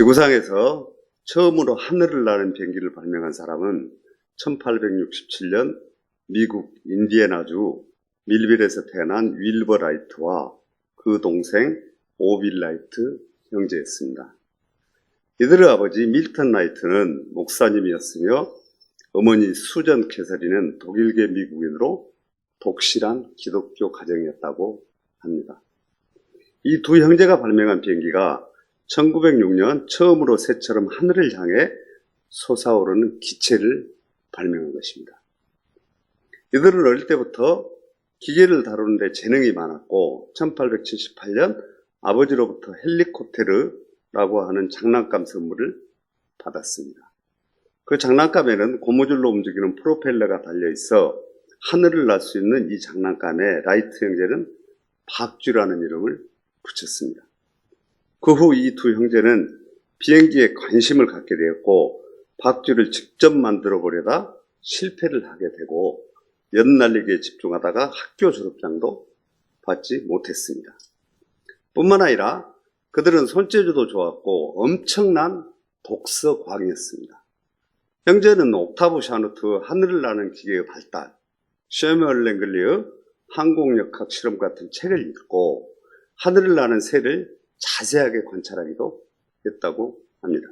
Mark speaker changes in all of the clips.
Speaker 1: 지구상에서 처음으로 하늘을 나는 비행기를 발명한 사람은 1867년 미국 인디애나주 밀빌에서 태어난 윌버 라이트와 그 동생 오빌 라이트 형제였습니다. 이들의 아버지 밀턴 라이트는 목사님이었으며 어머니 수전 캐서린은 독일계 미국인으로 독실한 기독교 가정이었다고 합니다. 이 두 형제가 발명한 비행기가 1906년 처음으로 새처럼 하늘을 향해 솟아오르는 기체를 발명한 것입니다. 이들은 어릴 때부터 기계를 다루는 데 재능이 많았고 1878년 아버지로부터 헬리콥테르라고 하는 장난감 선물을 받았습니다. 그 장난감에는 고무줄로 움직이는 프로펠러가 달려있어 하늘을 날 수 있는 이 장난감에 라이트 형제는 박쥐라는 이름을 붙였습니다. 그 후 이 두 형제는 비행기에 관심을 갖게 되었고 박쥐를 직접 만들어 보려다 실패를 하게 되고 연날리기에 집중하다가 학교 졸업장도 받지 못했습니다. 뿐만 아니라 그들은 손재주도 좋았고 엄청난 독서광이었습니다. 형제는 옥타브 샤누트 하늘을 나는 기계의 발달, 셔멀 랭글리의 항공역학 실험 같은 책을 읽고 하늘을 나는 새를 자세하게 관찰하기도 했다고 합니다.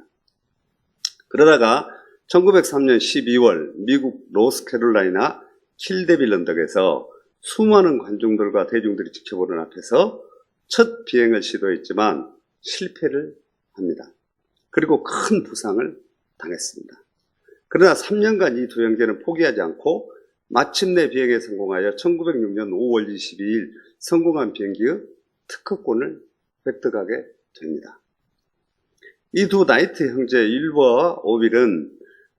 Speaker 1: 그러다가 1903년 12월 미국 노스캐롤라이나 킬데빌 언덕에서 수많은 관중들과 대중들이 지켜보는 앞에서 첫 비행을 시도했지만 실패를 합니다. 그리고 큰 부상을 당했습니다. 그러나 3년간 이 두 형제는 포기하지 않고 마침내 비행에 성공하여 1906년 5월 22일 성공한 비행기의 특허권을 획득하게 됩니다. 이 두 나이트 형제 윌버와 오빌은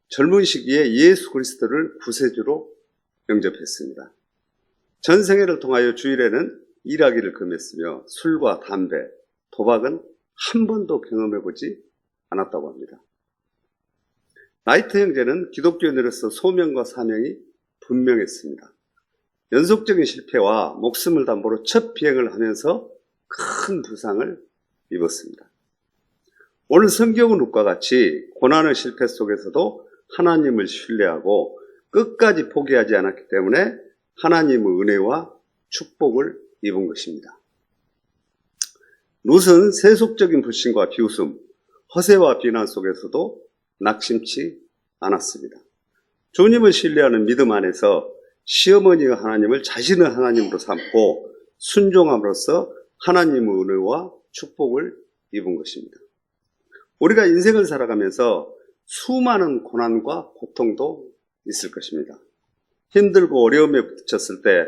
Speaker 1: 젊은 시기에 예수 그리스도를 구세주로 영접했습니다. 전 생애를 통하여 주일에는 일하기를 금했으며 술과 담배, 도박은 한 번도 경험해보지 않았다고 합니다. 나이트 형제는 기독교인으로서 소명과 사명이 분명했습니다. 연속적인 실패와 목숨을 담보로 첫 비행을 하면서 큰 부상을 입었습니다. 오늘 성경은 룻과 같이 고난의 실패 속에서도 하나님을 신뢰하고 끝까지 포기하지 않았기 때문에 하나님의 은혜와 축복을 입은 것입니다. 룻은 세속적인 불신과 비웃음, 허세와 비난 속에서도 낙심치 않았습니다. 주님을 신뢰하는 믿음 안에서 시어머니의 하나님을 자신의 하나님으로 삼고 순종함으로써 하나님의 은혜와 축복을 입은 것입니다. 우리가 인생을 살아가면서 수많은 고난과 고통도 있을 것입니다. 힘들고 어려움에 부딪혔을 때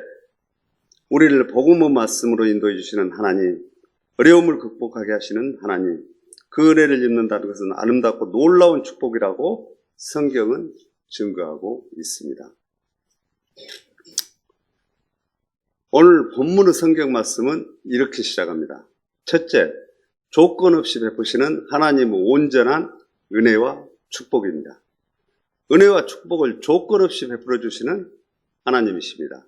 Speaker 1: 우리를 복음의 말씀으로 인도해 주시는 하나님, 어려움을 극복하게 하시는 하나님, 그 은혜를 입는다는 것은 아름답고 놀라운 축복이라고 성경은 증거하고 있습니다. 오늘 본문의 성경 말씀은 이렇게 시작합니다. 첫째, 조건 없이 베푸시는 하나님의 온전한 은혜와 축복입니다. 은혜와 축복을 조건 없이 베풀어 주시는 하나님이십니다.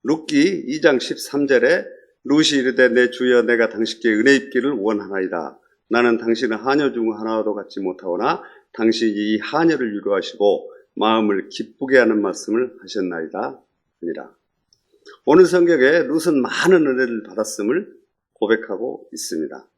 Speaker 1: 룻기 2장 13절에 룻이 이르되 내 주여 내가 당신께 은혜 입기를 원하나이다. 나는 당신의 하녀 중 하나도 갖지 못하오나 당신이 이 하녀를 위로하시고 마음을 기쁘게 하는 말씀을 하셨나이다 아니라. 오늘 성경에 룻은 많은 은혜를 받았음을 고백하고 있습니다.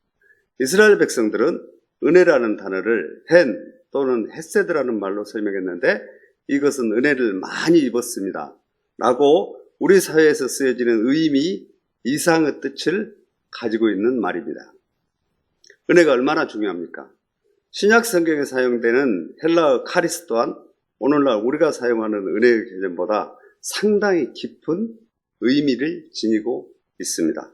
Speaker 1: 이스라엘 백성들은 은혜라는 단어를 헨 또는 헤세드라는 말로 설명했는데 이것은 은혜를 많이 입었습니다 라고 우리 사회에서 쓰여지는 의미 이상의 뜻을 가지고 있는 말입니다. 은혜가 얼마나 중요합니까? 신약 성경에 사용되는 헬라어 카리스 또한 오늘날 우리가 사용하는 은혜의 개념보다 상당히 깊은 의미를 지니고 있습니다.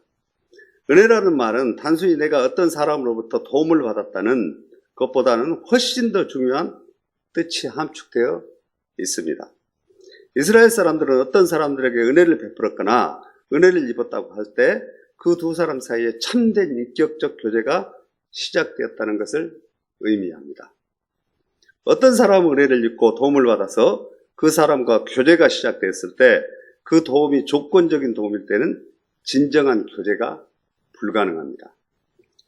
Speaker 1: 은혜라는 말은 단순히 내가 어떤 사람으로부터 도움을 받았다는 것보다는 훨씬 더 중요한 뜻이 함축되어 있습니다. 이스라엘 사람들은 어떤 사람들에게 은혜를 베풀었거나 은혜를 입었다고 할 때 그 두 사람 사이에 참된 인격적 교제가 시작되었다는 것을 의미합니다. 어떤 사람은 은혜를 입고 도움을 받아서 그 사람과 교제가 시작됐을 때 그 도움이 조건적인 도움일 때는 진정한 교제가 불가능합니다.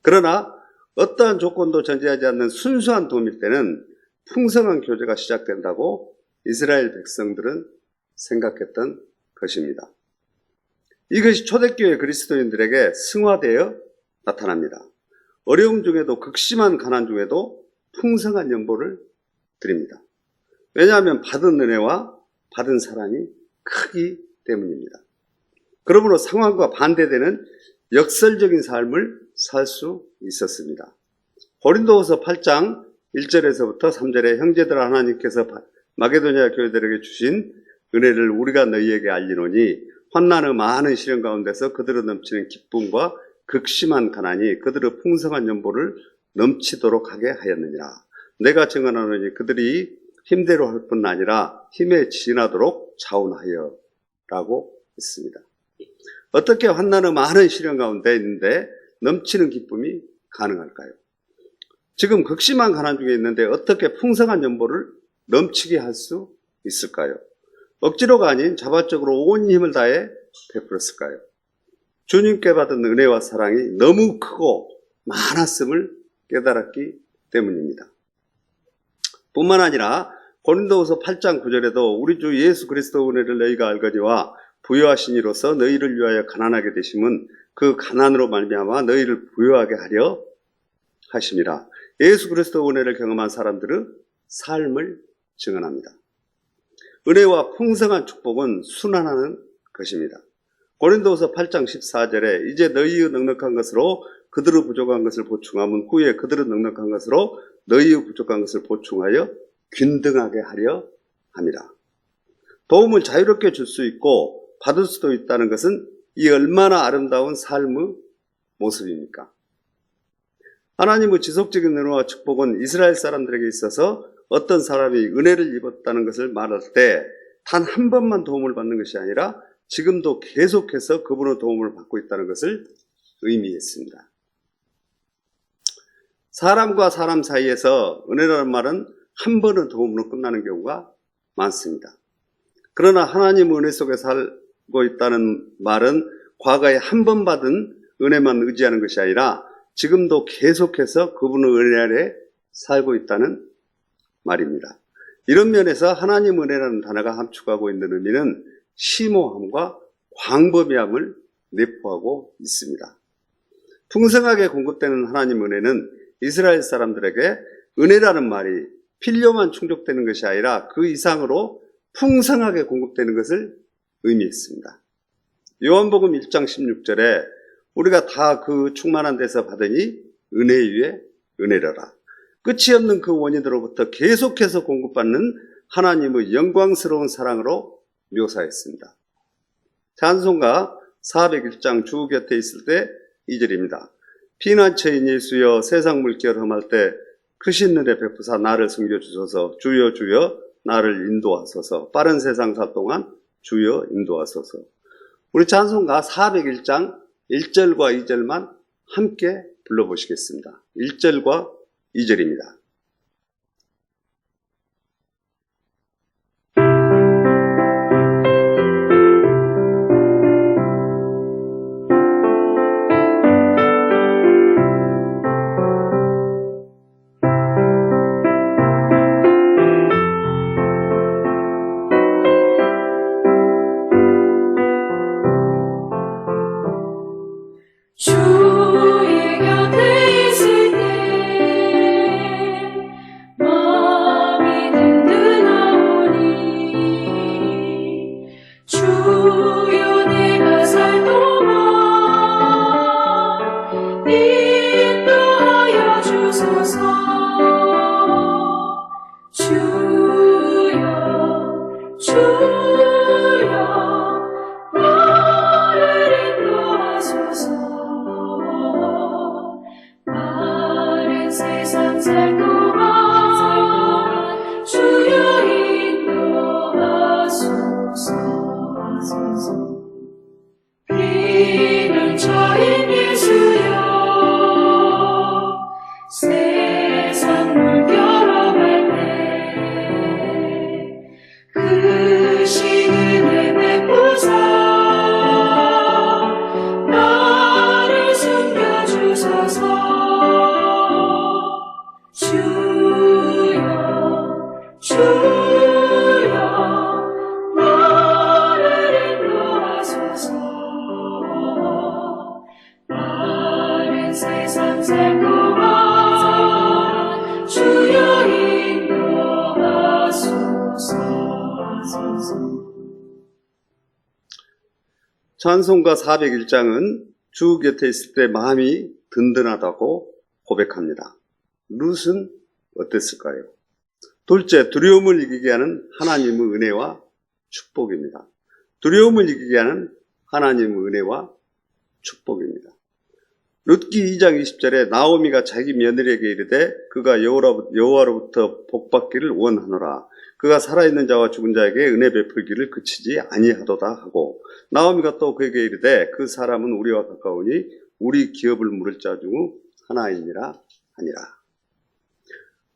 Speaker 1: 그러나 어떠한 조건도 전제하지 않는 순수한 도움일 때는 풍성한 교제가 시작된다고 이스라엘 백성들은 생각했던 것입니다. 이것이 초대교회 그리스도인들에게 승화되어 나타납니다. 어려움 중에도 극심한 가난 중에도 풍성한 연보를 드립니다. 왜냐하면 받은 은혜와 받은 사랑이 크기 때문입니다. 그러므로 상황과 반대되는 역설적인 삶을 살 수 있었습니다. 고린도후서 8장 1절에서부터 3절에 형제들아 하나님께서 마게도냐 교회들에게 주신 은혜를 우리가 너희에게 알리노니 환난의 많은 시련 가운데서 그들의 넘치는 기쁨과 극심한 가난이 그들의 풍성한 연보를 넘치도록 하게 하였느니라. 내가 증언하노니 그들이 힘대로 할 뿐 아니라 힘에 지나도록 자원하여 라고 했습니다. 어떻게 환난의 많은 시련 가운데 있는데 넘치는 기쁨이 가능할까요? 지금 극심한 가난 중에 있는데 어떻게 풍성한 연보를 넘치게 할 수 있을까요? 억지로가 아닌 자발적으로 온 힘을 다해 베풀었을까요? 주님께 받은 은혜와 사랑이 너무 크고 많았음을 깨달았기 때문입니다. 뿐만 아니라 고린도후서 8장 9절에도 우리 주 예수 그리스도 은혜를 너희가 알거니와 부요하신 이로서 너희를 위하여 가난하게 되심은 그 가난으로 말미암아 너희를 부요하게 하려 하심이라. 예수 그리스도 은혜를 경험한 사람들의 삶을 증언합니다. 은혜와 풍성한 축복은 순환하는 것입니다. 고린도후서 8장 14절에 이제 너희의 넉넉한 것으로 그들의 부족한 것을 보충하면 후에 그들의 넉넉한 것으로 너희의 부족한 것을 보충하여 균등하게 하려 함이라. 도움을 자유롭게 줄 수 있고 받을 수도 있다는 것은 이 얼마나 아름다운 삶의 모습입니까? 하나님의 지속적인 은혜와 축복은 이스라엘 사람들에게 있어서 어떤 사람이 은혜를 입었다는 것을 말할 때 단 한 번만 도움을 받는 것이 아니라 지금도 계속해서 그분의 도움을 받고 있다는 것을 의미했습니다. 사람과 사람 사이에서 은혜라는 말은 한 번의 도움으로 끝나는 경우가 많습니다. 그러나 하나님의 은혜 속에 살고 있다는 말은 과거에 한 번 받은 은혜만 의지하는 것이 아니라 지금도 계속해서 그분의 은혜 아래 살고 있다는 말입니다. 이런 면에서 하나님 은혜라는 단어가 함축하고 있는 의미는 심오함과 광범위함을 내포하고 있습니다. 풍성하게 공급되는 하나님 은혜는 이스라엘 사람들에게 은혜라는 말이 필요만 충족되는 것이 아니라 그 이상으로 풍성하게 공급되는 것을 의미했습니다. 요한복음 1장 16절에 우리가 다 그 충만한 데서 받으니 은혜 위에 은혜라라. 끝이 없는 그 원인으로부터 계속해서 공급받는 하나님의 영광스러운 사랑으로 묘사했습니다. 찬송가 401장 주 곁에 있을 때 2절입니다. 피난처인 예수여 세상 물결 험할 때 크신 은혜 베푸사 나를 섬겨주소서. 주여 주여 나를 인도하소서. 빠른 세상 살 동안 주여 인도하소서. 우리 찬송가 401장 1절과 2절만 함께 불러보시겠습니다. 1절과 2절입니다.
Speaker 2: 피난처인 예수여
Speaker 1: 찬송가 401장은 주 곁에 있을 때 마음이 든든하다고 고백합니다. 룻은 어땠을까요? 둘째, 두려움을 이기게 하는 하나님의 은혜와 축복입니다. 두려움을 이기게 하는 하나님의 은혜와 축복입니다. 룻기 2장 20절에 나오미가 자기 며느리에게 이르되 그가 여호와로부터 복받기를 원하노라. 그가 살아있는 자와 죽은 자에게 은혜 베풀기를 그치지 아니하도다 하고, 나오미가 또 그에게 이르되 그 사람은 우리와 가까우니 우리 기업을 물을 자 중 하나이니라 하니라.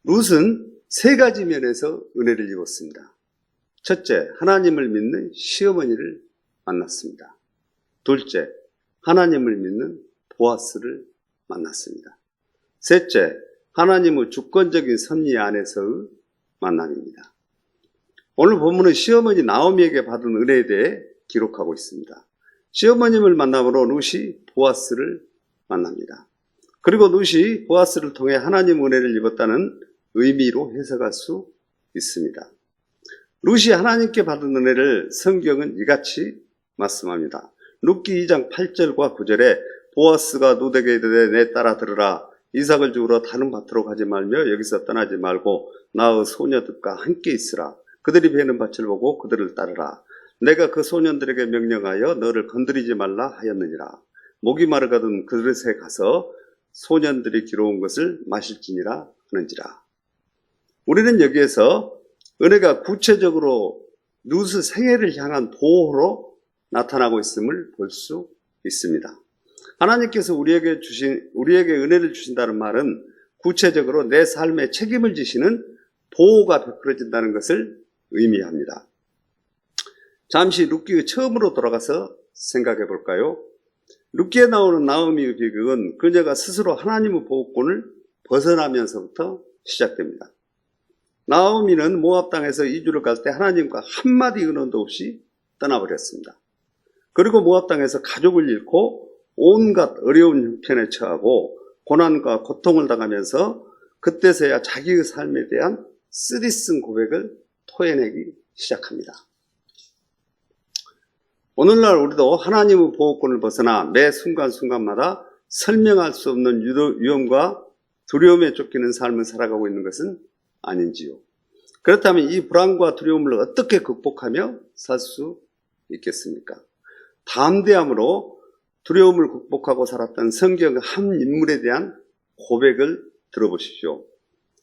Speaker 1: 룻은 세 가지 면에서 은혜를 입었습니다. 첫째, 하나님을 믿는 시어머니를 만났습니다. 둘째, 하나님을 믿는 보아스를 만났습니다. 셋째, 하나님의 주권적인 섭리 안에서의 만남입니다. 오늘 본문은 시어머니 나오미에게 받은 은혜에 대해 기록하고 있습니다. 시어머님을 만남으로 룻이 보아스를 만납니다. 그리고 룻이 보아스를 통해 하나님 은혜를 입었다는 의미로 해석할 수 있습니다. 룻이 하나님께 받은 은혜를 성경은 이같이 말씀합니다. 룻기 2장 8절과 9절에 보아스가 룻에게 이르되 내 딸아 들으라. 이삭을 죽으러 다른 밭으로 가지 말며 여기서 떠나지 말고 나의 소녀들과 함께 있으라. 그들이 베는 밭을 보고 그들을 따르라. 내가 그 소년들에게 명령하여 너를 건드리지 말라 하였느니라. 목이 마르거든 그릇에 가서 소년들이 기러온 것을 마실지니라 하는지라. 우리는 여기에서 은혜가 구체적으로 룻의 생애를 향한 보호로 나타나고 있음을 볼 수 있습니다. 하나님께서 우리에게 은혜를 주신다는 말은 구체적으로 내 삶에 책임을 지시는 보호가 베풀어진다는 것을 의미합니다. 잠시 룻기의 처음으로 돌아가서 생각해 볼까요? 룻기에 나오는 나오미의 비극은 그녀가 스스로 하나님의 보호권을 벗어나면서부터 시작됩니다. 나오미는 모압 땅에서 이주를 갈 때 하나님과 한마디 의논도 없이 떠나버렸습니다. 그리고 모압 땅에서 가족을 잃고 온갖 어려운 형편에 처하고 고난과 고통을 당하면서 그때서야 자기의 삶에 대한 쓰디쓴 고백을 토해내기 시작합니다. 오늘날 우리도 하나님의 보호권을 벗어나 매 순간순간마다 설명할 수 없는 위험과 두려움에 쫓기는 삶을 살아가고 있는 것은 아닌지요. 그렇다면 이 불안과 두려움을 어떻게 극복하며 살 수 있겠습니까? 담대함으로 두려움을 극복하고 살았던 성경 한 인물에 대한 고백을 들어보십시오.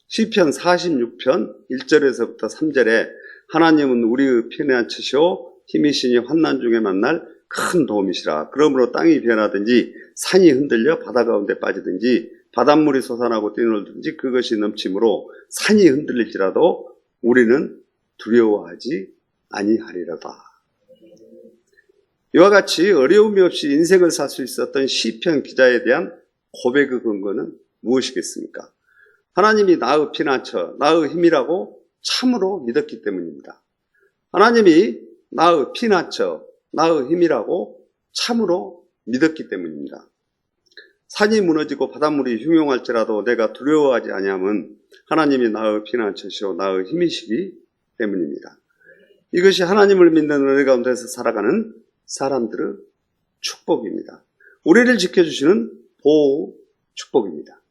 Speaker 1: 시편 46편 1절에서부터 3절에 하나님은 우리의 편에 앉히시오 힘이시니 환난 중에 만날 큰 도움이시라. 그러므로 땅이 변하든지 산이 흔들려 바다 가운데 빠지든지 바닷물이 솟아나고 뛰놀든지 그것이 넘침으로 산이 흔들릴지라도 우리는 두려워하지 아니하리로다. 이와 같이 어려움이 없이 인생을 살 수 있었던 시편 기자에 대한 고백의 근거는 무엇이겠습니까? 하나님이 나의 피난처, 나의 힘이라고 참으로 믿었기 때문입니다. 하나님이 나의 피난처, 나의 힘이라고 참으로 믿었기 때문입니다. 산이 무너지고 바닷물이 흉용할지라도 내가 두려워하지 아니함은 하나님이 나의 피난처시오 나의 힘이시기 때문입니다. 이것이 하나님을 믿는 은혜 가운데서 살아가는 사람들의 축복입니다. 우리를 지켜주시는 보호 축복입니다.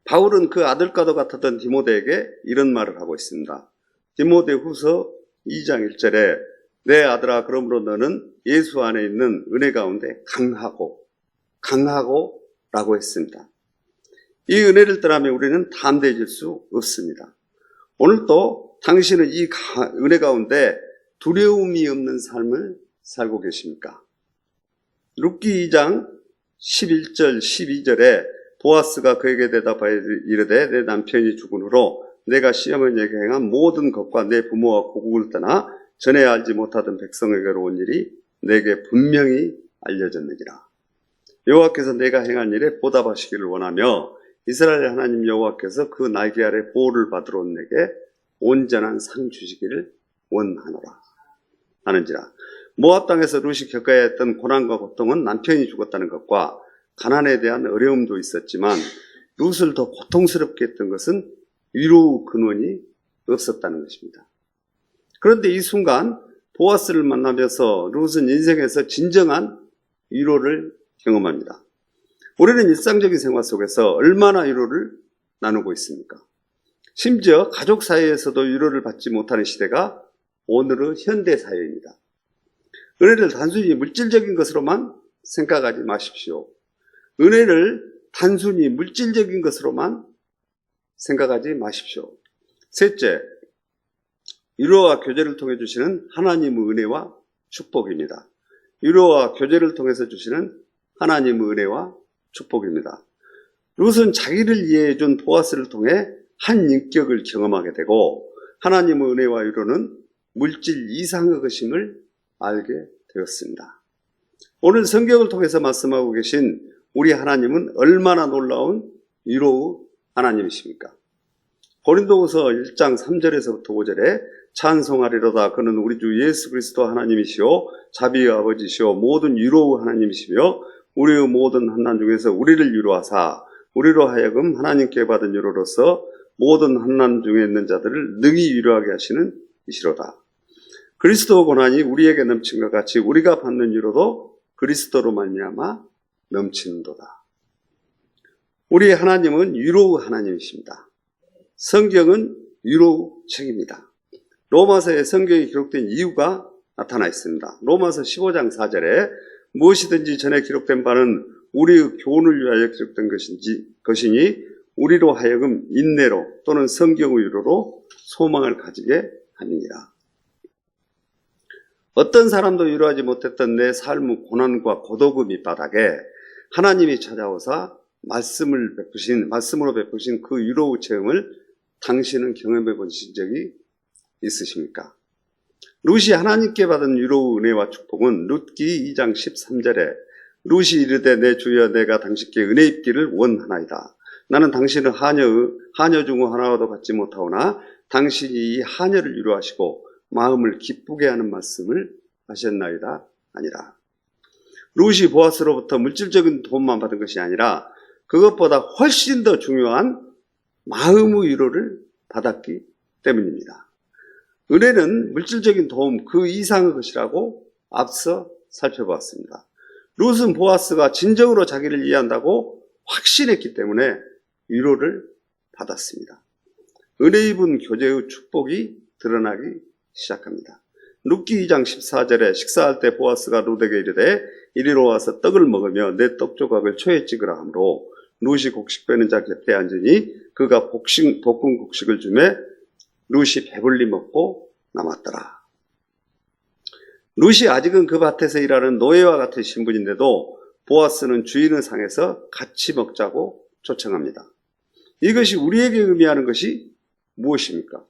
Speaker 1: 바울은 그 아들과도 같았던 디모데에게 이런 말을 하고 있습니다. 디모데 후서 2장 1절에 내 아들아 그러므로 너는 예수 안에 있는 은혜 가운데 강하고 라고 했습니다. 이 은혜를 떠나면 우리는 담대해질 수 없습니다. 오늘도 당신은 이 은혜 가운데 두려움이 없는 삶을 살고 계십니까? 룻기 2장 11절 12절에 보아스가 그에게 대답하여 이르되 내 남편이 죽은 후로 내가 시어머니에게 행한 모든 것과 내 부모와 고국을 떠나 전에 알지 못하던 백성에게로 온 일이 내게 분명히 알려졌느니라. 여호와께서 내가 행한 일에 보답하시기를 원하며 이스라엘 하나님 여호와께서 그 날개 아래 보호를 받으러 온 내게 온전한 상 주시기를 원하노라 하는지라. 모압 땅에서 룻이 겪어야 했던 고난과 고통은 남편이 죽었다는 것과 가난에 대한 어려움도 있었지만 룻을 더 고통스럽게 했던 것은 위로의 근원이 없었다는 것입니다. 그런데 이 순간 보아스를 만나면서 룻은 인생에서 진정한 위로를 경험합니다. 우리는 일상적인 생활 속에서 얼마나 위로를 나누고 있습니까? 심지어 가족 사이에서도 위로를 받지 못하는 시대가 오늘의 현대 사회입니다. 은혜를 단순히 물질적인 것으로만 생각하지 마십시오. 은혜를 단순히 물질적인 것으로만 생각하지 마십시오. 셋째, 위로와 교제를 통해 주시는 하나님의 은혜와 축복입니다. 위로와 교제를 통해서 주시는 하나님의 은혜와 축복입니다. 룻은 자기를 이해해 준 보아스를 통해 한 인격을 경험하게 되고 하나님의 은혜와 위로는 물질 이상의 것임을 알게 되었습니다. 오늘 성경을 통해서 말씀하고 계신 우리 하나님은 얼마나 놀라운 위로의 하나님이십니까? 고린도후서 1장 3절에서부터 5절에 찬송하리로다 그는 우리 주 예수 그리스도 하나님이시오 자비의 아버지시오 모든 위로의 하나님이시며 우리의 모든 환난 중에서 우리를 위로하사 우리로 하여금 하나님께 받은 위로로서 모든 환난 중에 있는 자들을 능히 위로하게 하시는 이시로다. 그리스도 고난이 우리에게 넘친 것 같이 우리가 받는 위로도 그리스도로 말미암아 넘치는도다. 우리 하나님은 위로의 하나님이십니다. 성경은 위로의 책입니다. 로마서에 성경이 기록된 이유가 나타나 있습니다. 로마서 15장 4절에 무엇이든지 전에 기록된 바는 우리의 교훈을 위하여 기록된 것이니 우리로 하여금 인내로 또는 성경의 위로로 소망을 가지게 함이니라. 어떤 사람도 위로하지 못했던 내 삶의 고난과 고독의 밑바닥에 하나님이 찾아오사 말씀으로 베푸신 그 위로의 체험을 당신은 경험해 보신 적이 있으십니까? 룻이 하나님께 받은 위로의 은혜와 축복은 룻기 2장 13절에 룻이 이르되 내 주여 내가 당신께 은혜 입기를 원하나이다. 나는 당신은 하녀 중 하나와도 같지 못하오나 당신이 이 하녀를 위로하시고 마음을 기쁘게 하는 말씀을 하셨나이다 아니라. 룻이 보아스로부터 물질적인 도움만 받은 것이 아니라 그것보다 훨씬 더 중요한 마음의 위로를 받았기 때문입니다. 은혜는 물질적인 도움 그 이상의 것이라고 앞서 살펴보았습니다. 룻은 보아스가 진정으로 자기를 이해한다고 확신했기 때문에 위로를 받았습니다. 은혜 입은 교제의 축복이 드러나기 시작합니다. 룻기 2장 14절에 식사할 때 보아스가 룻에게 이르되 이리로 와서 떡을 먹으며 내 떡조각을 초에 찍으라 하므로 룻이 곡식 빼는 자 곁에 앉으니 그가 볶은 곡식을 주매 룻이 배불리 먹고 남았더라. 룻이 아직은 그 밭에서 일하는 노예와 같은 신분인데도 보아스는 주인을 상해서 같이 먹자고 초청합니다. 이것이 우리에게 의미하는 것이 무엇입니까?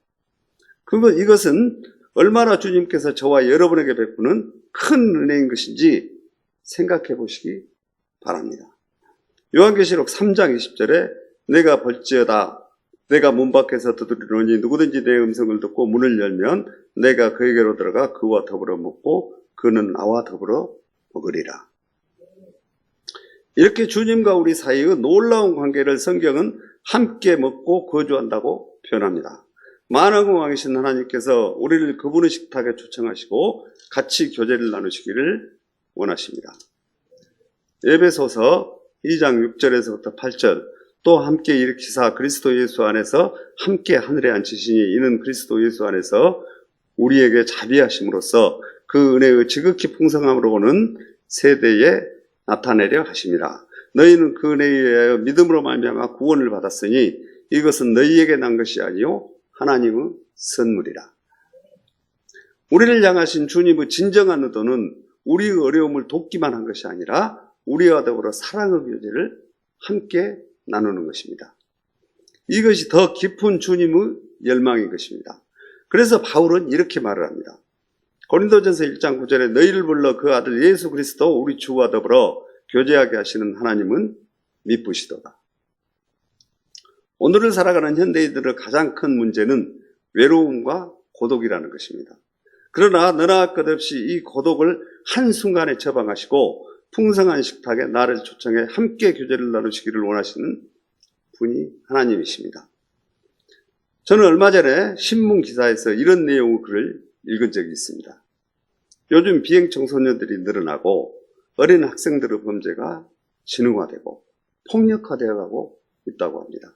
Speaker 1: 이것은 얼마나 주님께서 저와 여러분에게 베푸는 큰 은혜인 것인지 생각해 보시기 바랍니다. 요한계시록 3장 20절에 내가 볼지어다 내가 문 밖에서 두드리노니 누구든지 내 음성을 듣고 문을 열면 내가 그에게로 들어가 그와 더불어 먹고 그는 나와 더불어 먹으리라. 이렇게 주님과 우리 사이의 놀라운 관계를 성경은 함께 먹고 거주한다고 표현합니다. 만왕의 왕이신 하나님께서 우리를 그분의 식탁에 초청하시고 같이 교제를 나누시기를 원하십니다. 에베소서 2장 6절에서부터 8절 또 함께 일으키사 그리스도 예수 안에서 함께 하늘에 앉히시니 이는 그리스도 예수 안에서 우리에게 자비하심으로써 그 은혜의 지극히 풍성함으로 오는 세대에 나타내려 하심이라. 너희는 그 은혜에 의하여 믿음으로 말미암아 구원을 받았으니 이것은 너희에게 난 것이 아니요 하나님의 선물이라. 우리를 향하신 주님의 진정한 의도는 우리의 어려움을 돕기만 한 것이 아니라 우리와 더불어 사랑의 교제를 함께 나누는 것입니다. 이것이 더 깊은 주님의 열망인 것입니다. 그래서 바울은 이렇게 말을 합니다. 고린도전서 1장 9절에 너희를 불러 그 아들 예수 그리스도 우리 주와 더불어 교제하게 하시는 하나님은 미쁘시도다. 오늘을 살아가는 현대인들의 가장 큰 문제는 외로움과 고독이라는 것입니다. 그러나 너나 끝없이 이 고독을 한순간에 처방하시고 풍성한 식탁에 나를 초청해 함께 교제를 나누시기를 원하시는 분이 하나님이십니다. 저는 얼마 전에 신문 기사에서 이런 내용의 글을 읽은 적이 있습니다. 요즘 비행 청소년들이 늘어나고 어린 학생들의 범죄가 진흥화되고 폭력화되어가고 있다고 합니다.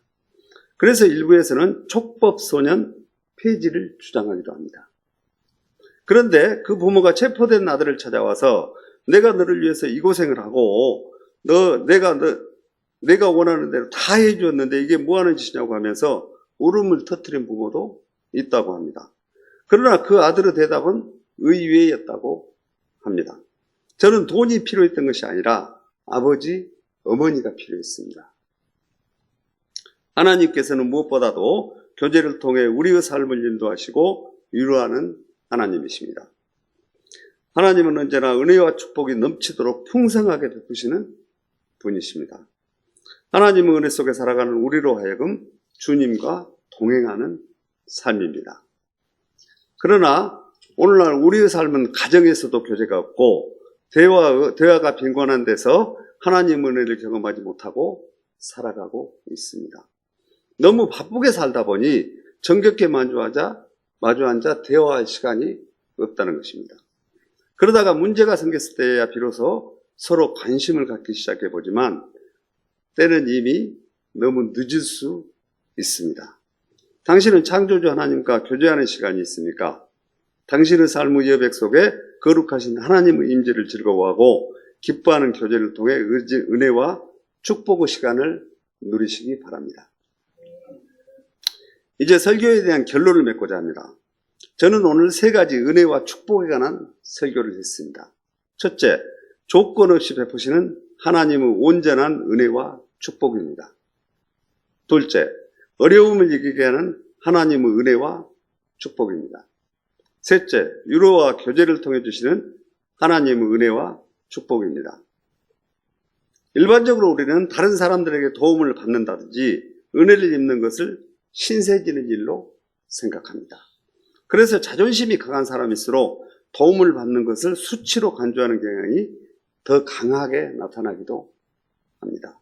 Speaker 1: 그래서 일부에서는 촉법 소년 폐지를 주장하기도 합니다. 그런데 그 부모가 체포된 아들을 찾아와서 내가 너를 위해서 이 고생을 하고 내가 원하는 대로 다 해주었는데 이게 뭐하는 짓이냐고 하면서 울음을 터뜨린 부모도 있다고 합니다. 그러나 그 아들의 대답은 의외였다고 합니다. 저는 돈이 필요했던 것이 아니라 아버지, 어머니가 필요했습니다. 하나님께서는 무엇보다도 교제를 통해 우리의 삶을 인도하시고 위로하는 하나님이십니다. 하나님은 언제나 은혜와 축복이 넘치도록 풍성하게 베푸시는 분이십니다. 하나님의 은혜 속에 살아가는 우리로 하여금 주님과 동행하는 삶입니다. 그러나 오늘날 우리의 삶은 가정에서도 교제가 없고 대화가 빈곤한 데서 하나님의 은혜를 경험하지 못하고 살아가고 있습니다. 너무 바쁘게 살다 보니 정겹게 마주 앉아 대화할 시간이 없다는 것입니다. 그러다가 문제가 생겼을 때야 비로소 서로 관심을 갖기 시작해보지만 때는 이미 너무 늦을 수 있습니다. 당신은 창조주 하나님과 교제하는 시간이 있습니까? 당신의 삶의 여백 속에 거룩하신 하나님의 임재를 즐거워하고 기뻐하는 교제를 통해 은혜와 축복의 시간을 누리시기 바랍니다. 이제 설교에 대한 결론을 맺고자 합니다. 저는 오늘 3가지 은혜와 축복에 관한 설교를 했습니다. 첫째, 조건 없이 베푸시는 하나님의 온전한 은혜와 축복입니다. 둘째, 어려움을 이기게 하는 하나님의 은혜와 축복입니다. 셋째, 위로와 교제를 통해 주시는 하나님의 은혜와 축복입니다. 일반적으로 우리는 다른 사람들에게 도움을 받는다든지 은혜를 입는 것을 신세지는 일로 생각합니다. 그래서 자존심이 강한 사람일수록 도움을 받는 것을 수치로 간주하는 경향이 더 강하게 나타나기도 합니다.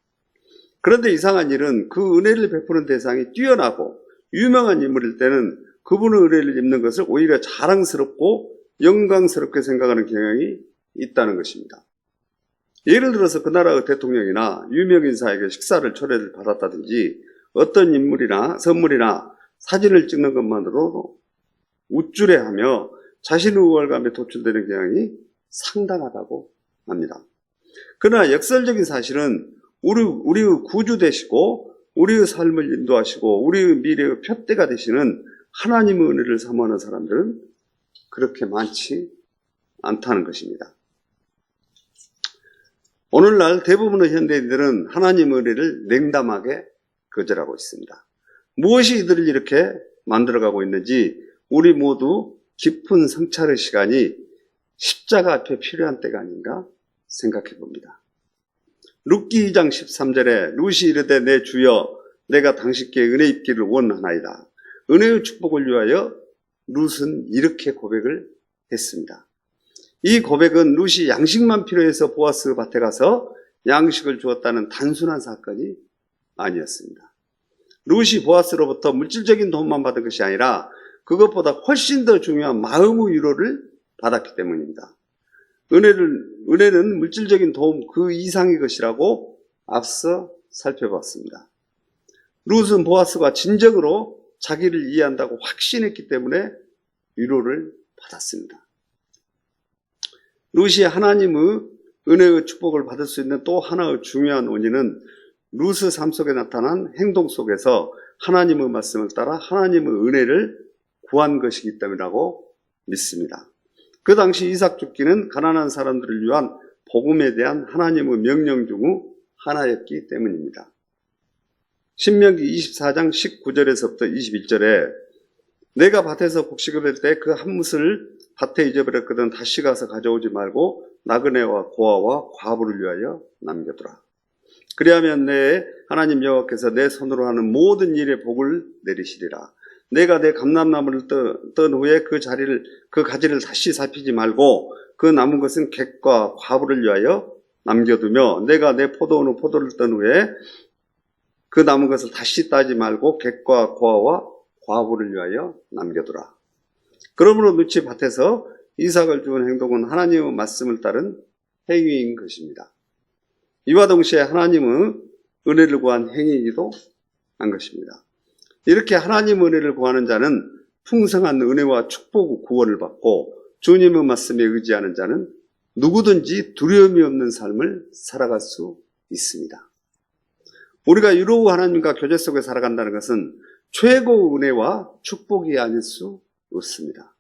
Speaker 1: 그런데 이상한 일은 그 은혜를 베푸는 대상이 뛰어나고 유명한 인물일 때는 그분의 은혜를 입는 것을 오히려 자랑스럽고 영광스럽게 생각하는 경향이 있다는 것입니다. 예를 들어서 그 나라의 대통령이나 유명인사에게 식사를 초대를 받았다든지 어떤 인물이나 선물이나 사진을 찍는 것만으로도 우쭐해하며 자신의 우월감에 도출되는 경향이 상당하다고 합니다. 그러나 역설적인 사실은 우리의 구주 되시고 우리의 삶을 인도하시고 우리의 미래의 표대가 되시는 하나님의 은혜를 사모하는 사람들은 그렇게 많지 않다는 것입니다. 오늘날 대부분의 현대인들은 하나님의 은혜를 냉담하게 거절하고 있습니다. 무엇이 이들을 이렇게 만들어가고 있는지 우리 모두 깊은 성찰의 시간이 십자가 앞에 필요한 때가 아닌가 생각해 봅니다. 룻기 2장 13절에 룻이 이르되 내 주여 내가 당신께 은혜 입기를 원하나이다. 은혜의 축복을 위하여 룻은 이렇게 고백을 했습니다. 이 고백은 룻이 양식만 필요해서 보아스 밭에 가서 양식을 주었다는 단순한 사건이 아니었습니다. 룻이 보아스로부터 물질적인 도움만 받은 것이 아니라 그것보다 훨씬 더 중요한 마음의 위로를 받았기 때문입니다. 은혜는 물질적인 도움 그 이상의 것이라고 앞서 살펴봤습니다. 룻은 보아스가 진정으로 자기를 이해한다고 확신했기 때문에 위로를 받았습니다. 룻이 하나님의 은혜의 축복을 받을 수 있는 또 하나의 중요한 원인은 룻의 삶 속에 나타난 행동 속에서 하나님의 말씀을 따라 하나님의 은혜를 구한 것이기 때문이라고 믿습니다. 그 당시 이삭 죽기는 가난한 사람들을 위한 복음에 대한 하나님의 명령 중의 하나였기 때문입니다. 신명기 24장 19절에서부터 21절에 내가 밭에서 곡식을 할 때 그 한 뭇을 밭에 잊어버렸거든 다시 가서 가져오지 말고 나그네와 고아와 과부를 위하여 남겨두라. 그리하면 내 하나님 여호와께서 내 손으로 하는 모든 일에 복을 내리시리라. 내가 내 감람나무를 떤 후에 그 가지를 다시 살피지 말고 그 남은 것은 객과 과부를 위하여 남겨두며 내가 내 포도원의 포도를 떤 후에 그 남은 것을 다시 따지 말고 객과 고아와 과부를 위하여 남겨두라. 그러므로 룻이 밭에서 이삭을 주은 행동은 하나님의 말씀을 따른 행위인 것입니다. 이와 동시에 하나님의 은혜를 구한 행위이기도 한 것입니다. 이렇게 하나님의 은혜를 구하는 자는 풍성한 은혜와 축복 구원을 받고 주님의 말씀에 의지하는 자는 누구든지 두려움이 없는 삶을 살아갈 수 있습니다. 우리가 유로우 하나님과 교제 속에 살아간다는 것은 최고의 은혜와 축복이 아닐 수 없습니다.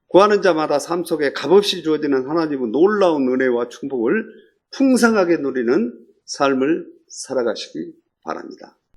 Speaker 1: 구하는 자마다 삶 속에 값없이 주어지는 하나님의 놀라운 은혜와 축복을 풍성하게 누리는 삶을 살아가시기 바랍니다.